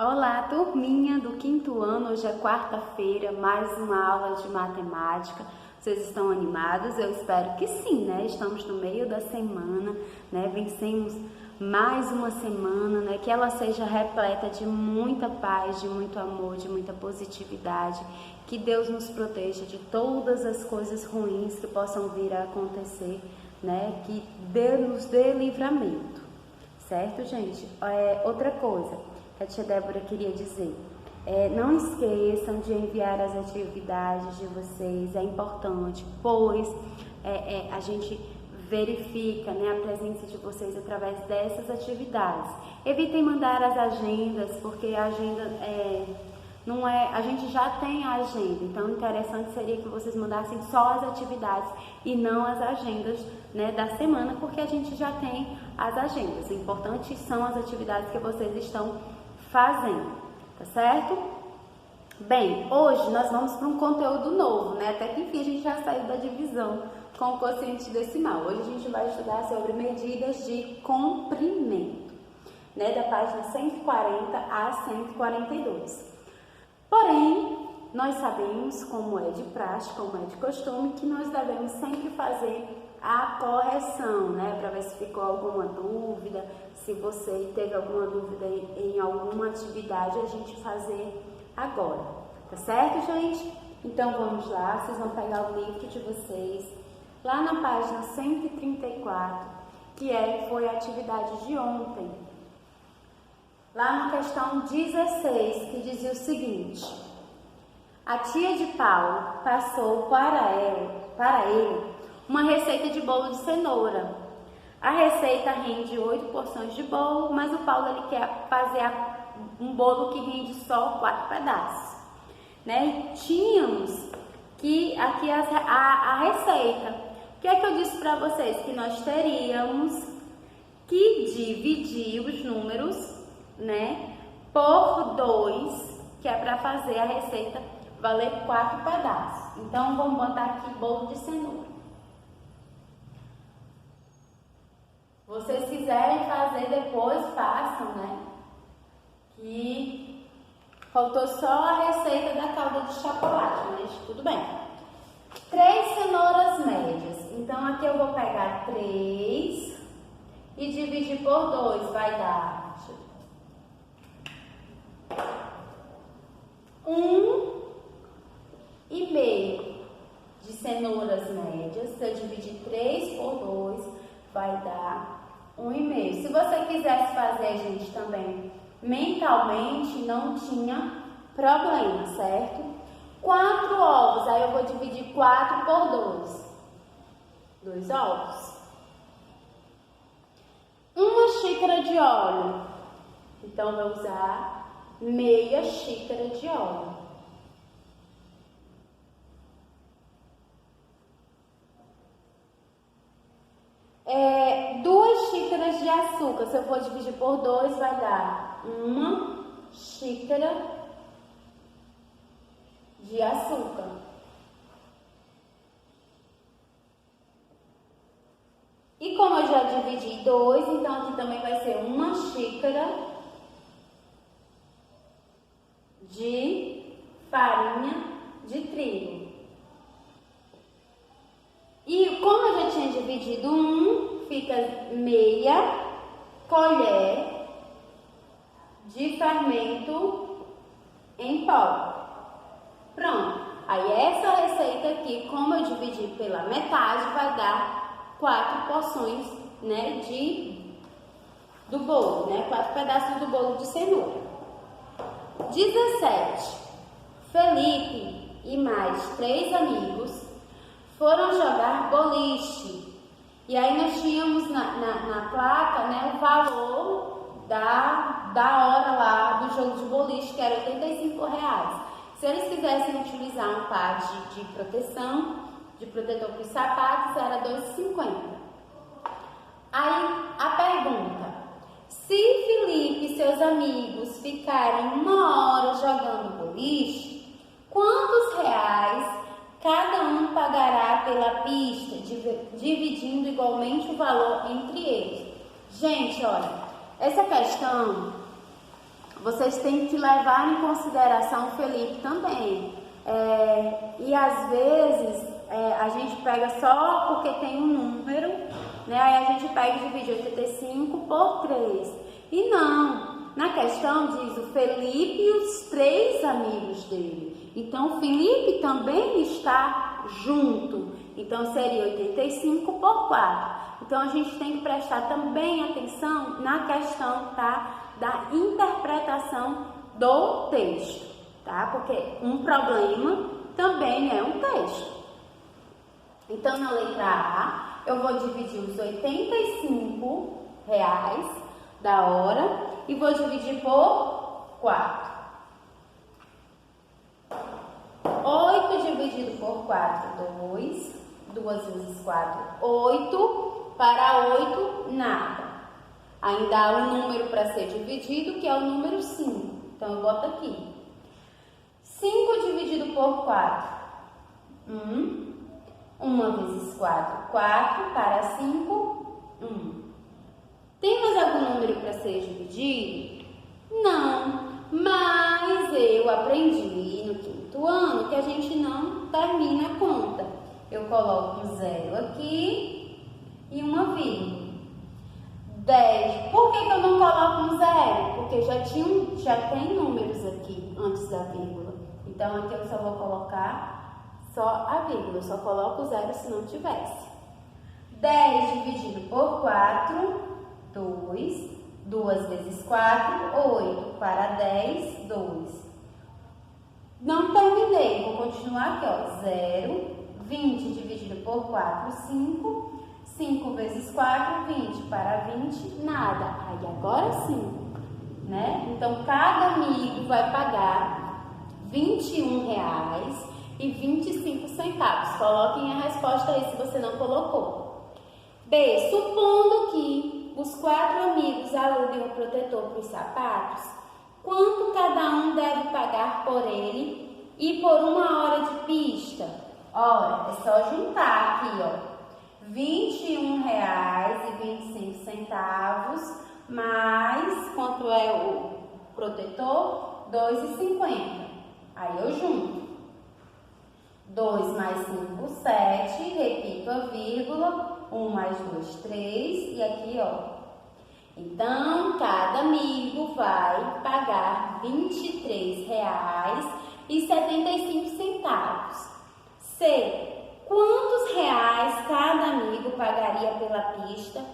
Olá, turminha do quinto ano. Hoje é quarta-feira, mais uma aula de matemática. Vocês estão animados? Eu espero que sim, né? Estamos no meio da semana, né? Vencemos mais uma semana, né? Que ela seja repleta de muita paz, de muito amor, de muita positividade. Que Deus nos proteja de todas as coisas ruins que possam vir a acontecer, né? Que Deus nos dê livramento, certo, gente? Outra coisa que a tia Débora queria dizer, não esqueçam de enviar as atividades de vocês, é importante, pois a gente verifica, né, a presença de vocês através dessas atividades. Evitem mandar as agendas, porque a agenda não é, a gente já tem a agenda, então interessante seria que vocês mandassem só as atividades e não as agendas, né, da semana, porque a gente já tem as agendas. O importante são as atividades que vocês estão fazendo, tá certo? Bem, hoje nós vamos para um conteúdo novo, né? Até que enfim a gente já saiu da divisão com o quociente decimal. Hoje a gente vai estudar sobre medidas de comprimento, né? Da página 140 a 142. Porém, nós sabemos, como é de praxe, como é de costume, que nós devemos sempre fazer a correção, né? Para ver se ficou alguma dúvida, se você teve alguma dúvida em alguma atividade, a gente fazer agora, tá certo, gente? Então vamos lá, vocês vão pegar o livro de vocês, lá na página 134, que foi a atividade de ontem. Lá na questão 16, que dizia o seguinte: a tia de Paulo passou para ele uma receita de bolo de cenoura. A receita rende 8 porções de bolo, mas o Paulo ele quer fazer um bolo que rende só 4 pedaços, né? E tínhamos que aqui a receita. O que é que eu disse para vocês? Que nós teríamos que dividir os números, né, por 2, que é para fazer a receita valer 4 pedaços. Então vamos botar aqui bolo de cenoura. Vocês quiserem fazer depois, façam, né? Que faltou só a receita da calda de chocolate, mas tudo bem. 3 cenouras médias. Então aqui eu vou pegar 3 e dividir por 2, vai dar 1,5 de cenouras médias. Se eu dividir 3 por 2, vai dar 1,5. Se você quisesse fazer, gente, também mentalmente, não tinha problema, certo? 4 ovos, aí eu vou dividir 4 por 2. 2 ovos. 1 xícara de óleo. Então, vou usar meia xícara de óleo. 2 xícaras de açúcar. Se eu for dividir por 2, vai dar 1 xícara de açúcar. E como eu já dividi 2, então aqui também vai ser 1 xícara de farinha de trigo. E como eu já tinha dividido 1, fica meia colher de fermento em pó. Pronto. Aí essa receita aqui, como eu dividi pela metade, vai dar 4 porções, né, do bolo, né, 4 pedaços do bolo de cenoura. 17. Felipe e mais 3 amigos foram jogar boliche. E aí nós tínhamos na placa, né, o valor da hora lá do jogo de boliche, que era R$85. Se eles quisessem utilizar um par de proteção, de protetor para os sapatos, era R$2,50. Aí a pergunta: se Felipe e seus amigos ficarem 1 hora jogando boliche, quantos reais cada um pagará pela pista, dividindo igualmente o valor entre eles? Gente, olha, essa questão vocês têm que levar em consideração o Felipe também. E às vezes a gente pega só porque tem um número, né? Aí a gente pega e divide 85 por 3. E não, na questão diz o Felipe e os 3 amigos dele. Então o Felipe também está junto. Então seria 85 por 4. Então a gente tem que prestar também atenção na questão, tá, da interpretação do texto, tá? Porque um problema também é um texto. Então na letra A eu vou dividir os R$ 85 da hora e vou dividir por 4. 8 dividido por 4, 2. 2 vezes 4, 8. Para 8, nada. Ainda há um número para ser dividido, que é o número 5. Então, eu boto aqui. 5 dividido por 4. 1. 1 vezes 4, 4. Para 5, 1. Tem mais algum número para ser dividido? Não. Mas eu aprendi no 5º ano que a gente não termina a conta. Eu coloco um 0 aqui e uma vírgula. 10. Por que eu não coloco um 0? Porque já tem números aqui antes da vírgula. Então aqui eu só vou colocar só a vírgula. Eu só coloco o 0 se não tivesse. 10 dividido por 4, 2. 2 vezes 4, 8. Para 10, 2. Não terminei. Vou continuar aqui, ó. 0. 20 dividido por 4, 5. 5 vezes 4, 20. Para 20, nada. Aí agora sim, né? Então, cada amigo vai pagar R$ 21,25. Coloquem a resposta aí se você não colocou. B. Supondo que os 4 amigos alugem o protetor para os sapatos, quanto cada um deve pagar por ele e por 1 hora de pista? Ora, é só juntar aqui, ó. R$ 21,25 mais quanto é o protetor? R$ 2,50. Aí eu junto. 2 mais 5, 7. Repito a vírgula. 1 mais 2, 3. E aqui, ó. Então, cada amigo vai pagar R$ 23,75. C. Quantos reais cada amigo pagaria pela pista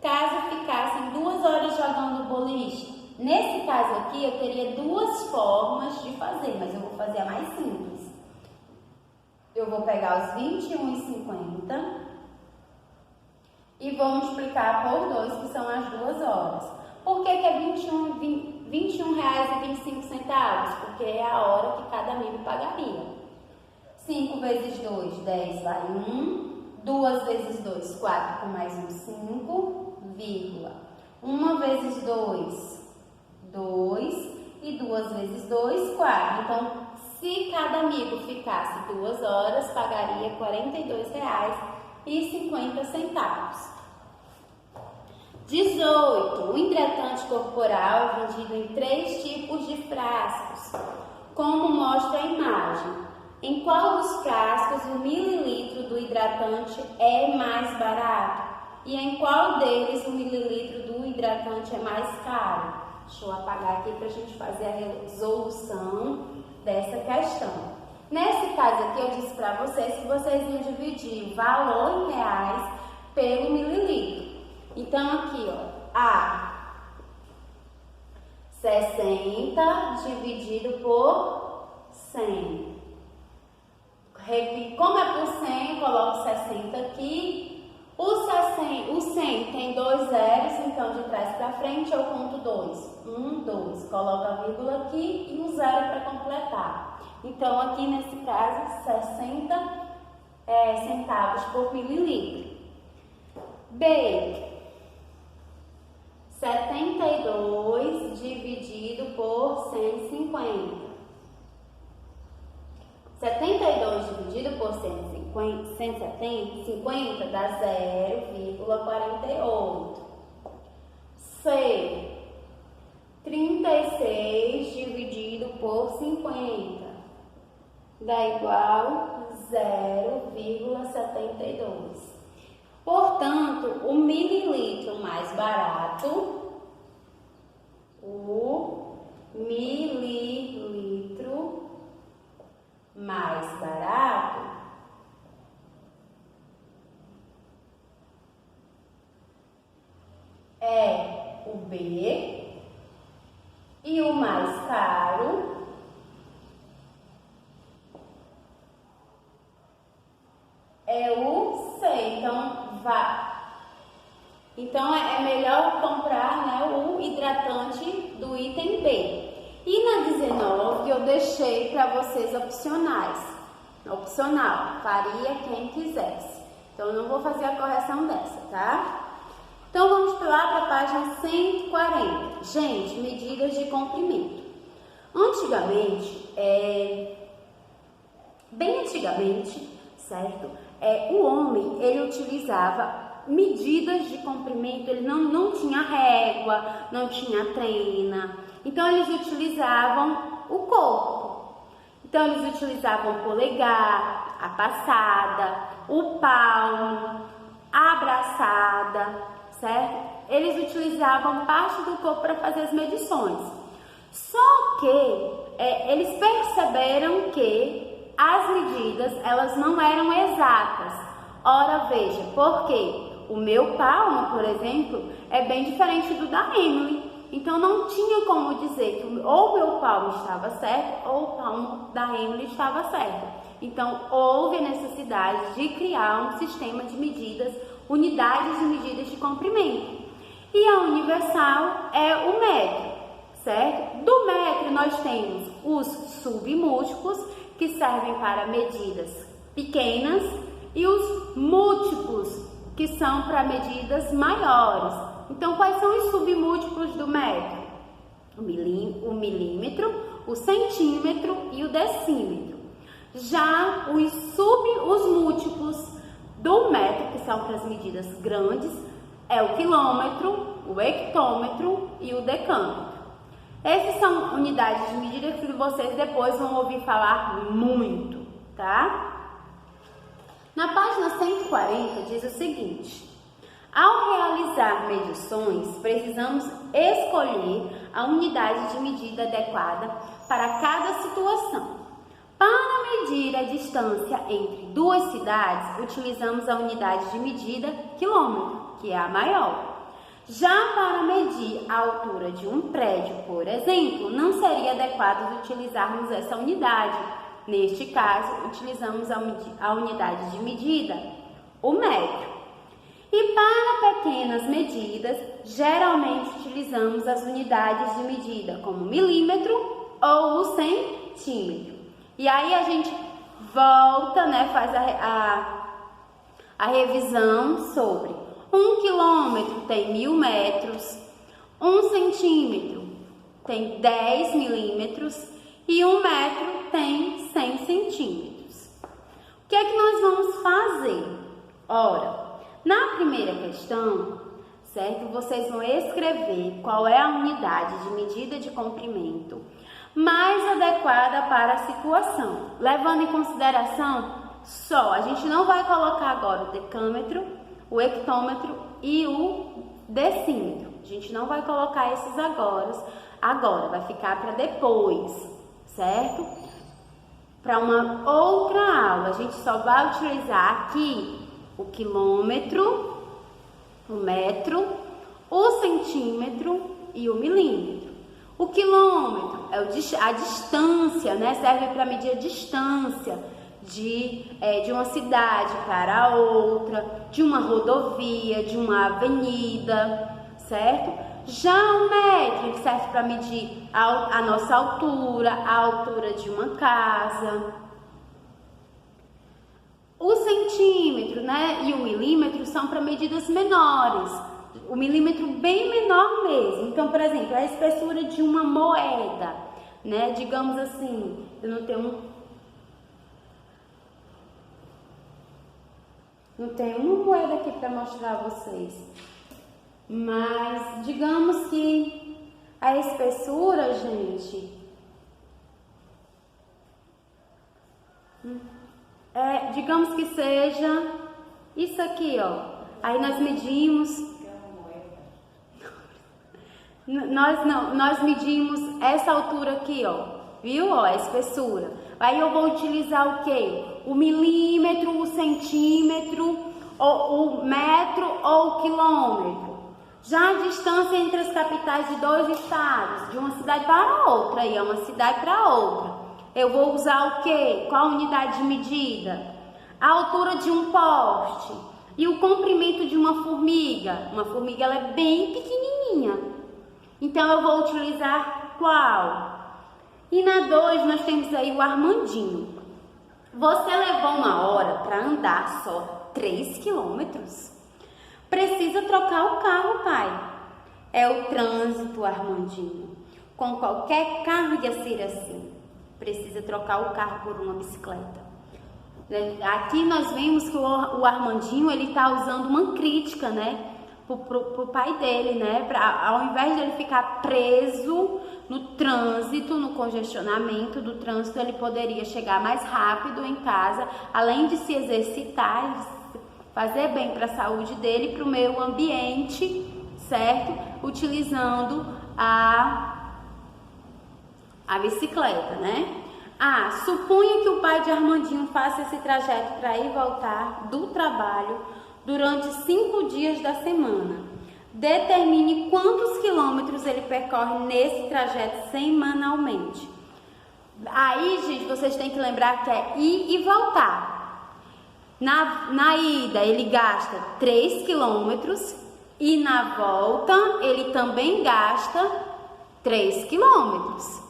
caso ficassem 2 horas jogando boliche? Nesse caso aqui, eu teria 2 formas de fazer, mas eu vou fazer a mais simples. Eu vou pegar os R$ 21,50 e vou multiplicar por 2, que são as 2 horas. Por que é R$ 21,25? Porque é a hora que cada amigo pagaria. 5 vezes 2, 10, vai 1. 2 vezes 2, 4, com mais um 5, vírgula. 1 vezes 2, 2. E 2 vezes 2, 4. Então, se cada amigo ficasse 2 horas, pagaria R$ 42,50. 18. O hidratante corporal é vendido em 3 tipos de frascos, como mostra a imagem. Em qual dos frascos o mililitro do hidratante é mais barato? E em qual deles o mililitro do hidratante é mais caro? Deixa eu apagar aqui para a gente fazer a resolução dessa questão. Nesse caso aqui, eu disse para vocês que vocês iam dividir o valor em reais pelo mililitro. Então, aqui, ó, A, 60 dividido por 100. Como é por 100, eu coloco 60 aqui. O 100 tem 2 zeros, então de trás para frente eu conto 2. 1, 2. Coloco a vírgula aqui e um 0 para completar. Então, aqui nesse caso, 60 centavos por mililitro. B, 72 dividido por 150. 72 dividido por 150 dá 0,48. C. 36 dividido por 50 dá igual 0,72. Portanto, o mililitro mais barato, é o B, e o mais caro é o C. Então é melhor comprar, né, o hidratante do item B. E na 19 eu deixei para vocês opcionais. Opcional, faria quem quisesse. Então eu não vou fazer a correção dessa, tá? Então vamos lá para a página 140. Gente, medidas de comprimento. Antigamente, bem antigamente, certo? O homem, ele utilizava medidas de comprimento, ele não tinha régua, não tinha trena. Então eles utilizavam o corpo. Então eles utilizavam o polegar, a passada, o palmo, a abraçada, certo? Eles utilizavam parte do corpo para fazer as medições. Só que eles perceberam que as medidas, elas não eram exatas. Ora, veja, porque o meu palmo, por exemplo, é bem diferente do da Emily. Então não tinha como dizer que ou o meu palmo estava certo ou o palmo da Emily estava certo. Então houve a necessidade de criar um sistema de medidas, unidades de medidas de comprimento. E a universal é o metro, certo? Do metro nós temos os submúltiplos, que servem para medidas pequenas, e os múltiplos, que são para medidas maiores. Então, quais são os submúltiplos do metro? O milímetro, o centímetro e o decímetro. Já os múltiplos do metro, que são para as medidas grandes, é o quilômetro, o hectômetro e o decâmetro. Essas são unidades de medida que vocês depois vão ouvir falar muito, tá? Na página 140 diz o seguinte: ao realizar medições, precisamos escolher a unidade de medida adequada para cada situação. Para medir a distância entre duas cidades, utilizamos a unidade de medida quilômetro, que é a maior. Já para medir a altura de um prédio, por exemplo, não seria adequado utilizarmos essa unidade. Neste caso, utilizamos a unidade de medida, o metro. E para pequenas medidas, geralmente utilizamos as unidades de medida como milímetro ou o centímetro. E aí a gente volta, né, faz a revisão sobre 1 quilômetro tem 1000 metros, 1 centímetro tem 10 milímetros e 1 metro tem 100 centímetros. O que é que nós vamos fazer? Ora, na primeira questão, certo? Vocês vão escrever qual é a unidade de medida de comprimento mais adequada para a situação, levando em consideração a gente não vai colocar agora o decâmetro, o hectômetro e o decímetro. A gente não vai colocar esses agora vai ficar para depois, certo? Para uma outra aula, a gente só vai utilizar aqui o quilômetro, o metro, o centímetro e o milímetro. O quilômetro é a distância, né? Serve para medir a distância de uma cidade para outra, de uma rodovia, de uma avenida, certo? Já o metro serve para medir a nossa altura, a altura de uma casa. O centímetro, né, e o milímetro são para medidas menores. O milímetro bem menor mesmo. Então, por exemplo, a espessura de uma moeda, né? Digamos assim, eu não tenho uma moeda aqui para mostrar a vocês. Mas digamos que A espessura, gente, digamos que seja isso aqui, ó. Aí nós medimos, nós medimos essa altura aqui, ó. Viu? Ó, a espessura. Aí eu vou utilizar o quê? O milímetro, o centímetro, o metro ou o quilômetro. Já a distância entre as capitais de dois estados, de uma cidade para outra, aí é uma cidade para outra. Eu vou usar o quê? Qual a unidade de medida? A altura de um poste e o comprimento de uma formiga. Uma formiga, ela é bem pequenininha. Então eu vou utilizar qual? E na 2 nós temos aí o Armandinho. Você levou 1 hora para andar só 3 quilômetros? Precisa trocar o carro, pai. É o trânsito, Armandinho. Com qualquer carga ser assim. Precisa trocar o carro por uma bicicleta. Aqui nós vemos que o Armandinho, ele tá usando uma crítica, né? Pro pai dele, né? Ao invés de ele ficar preso no trânsito, no congestionamento do trânsito, ele poderia chegar mais rápido em casa, além de se exercitar, fazer bem para a saúde dele, para o meio ambiente, certo? Utilizando a bicicleta, né? Suponha que o pai de Armandinho faça esse trajeto para ir e voltar do trabalho durante 5 dias da semana. Determine quantos quilômetros ele percorre nesse trajeto semanalmente. Aí, gente, vocês têm que lembrar que é ir e voltar. Na ida, ele gasta 3 quilômetros e na volta, ele também gasta 3 quilômetros,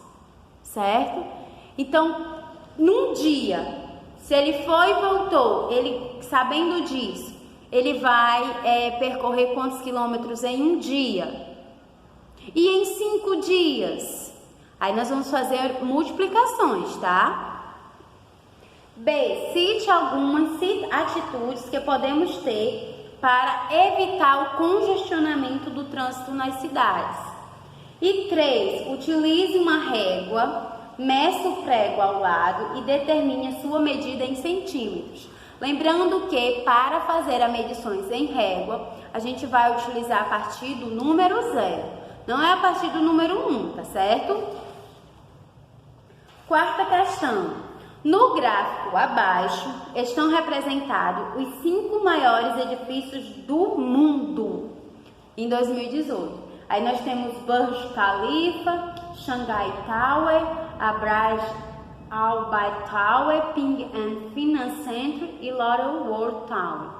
certo? Então, num dia, se ele foi e voltou, ele sabendo disso, ele vai percorrer quantos quilômetros em um dia? E em 5 dias? Aí nós vamos fazer multiplicações, tá? B. Cite algumas atitudes que podemos ter para evitar o congestionamento do trânsito nas cidades. E 3. Utilize uma régua, meça o prego ao lado e determine a sua medida em centímetros. Lembrando que para fazer as medições em régua, a gente vai utilizar a partir do número 0, não é a partir do número 1, tá certo? Quarta questão. No gráfico abaixo estão representados os 5 maiores edifícios do mundo em 2018. Aí nós temos Burj Khalifa, Shanghai Tower, Abraj Al-Bait Tower, Ping An Finance Center e Laurel World Tower.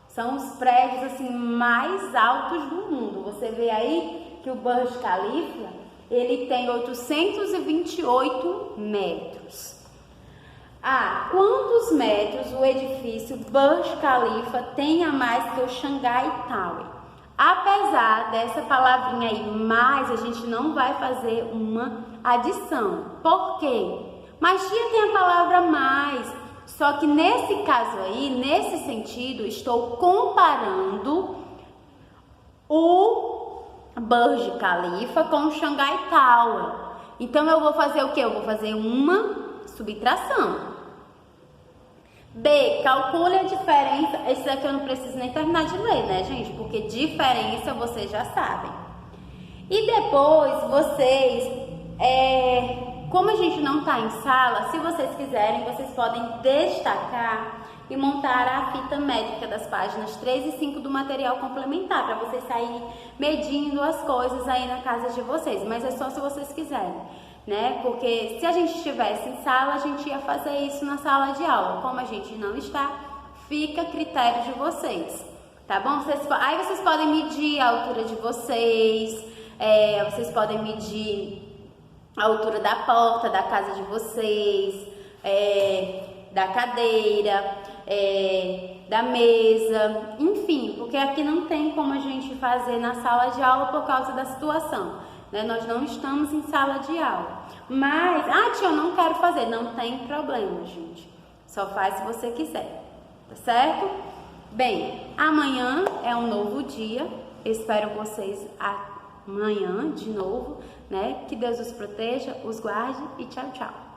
São os prédios assim mais altos do mundo. Você vê aí que o Burj Khalifa, ele tem 828 metros. Quantos metros o edifício Burj Khalifa tem a mais que o Shanghai Tower? Apesar dessa palavrinha aí, mais, a gente não vai fazer uma adição. Por quê? Magia tem a palavra mais, só que nesse caso aí, nesse sentido, estou comparando o Burj Khalifa com o Shanghai Tower. Então eu vou fazer o quê? Eu vou fazer uma subtração. B. Calcule a diferença. Esse aqui eu não preciso nem terminar de ler, né, gente? Porque diferença vocês já sabem. E depois vocês... Como a gente não está em sala, se vocês quiserem, vocês podem destacar e montar a fita métrica das páginas 3 e 5 do material complementar, para vocês saírem medindo as coisas aí na casa de vocês. Mas é só se vocês quiserem, né? Porque se a gente estivesse em sala, a gente ia fazer isso na sala de aula. Como a gente não está, fica a critério de vocês, tá bom? Aí vocês podem medir a altura de vocês, vocês podem medir a altura da porta da casa de vocês, da cadeira, da mesa, enfim, porque aqui não tem como a gente fazer na sala de aula por causa da situação, né? Nós não estamos em sala de aula. Mas, tia, eu não quero fazer, não tem problema, gente. Só faz se você quiser, tá certo? Bem, amanhã é um novo dia, espero vocês amanhã de novo, né? Que Deus os proteja, os guarde e tchau, tchau.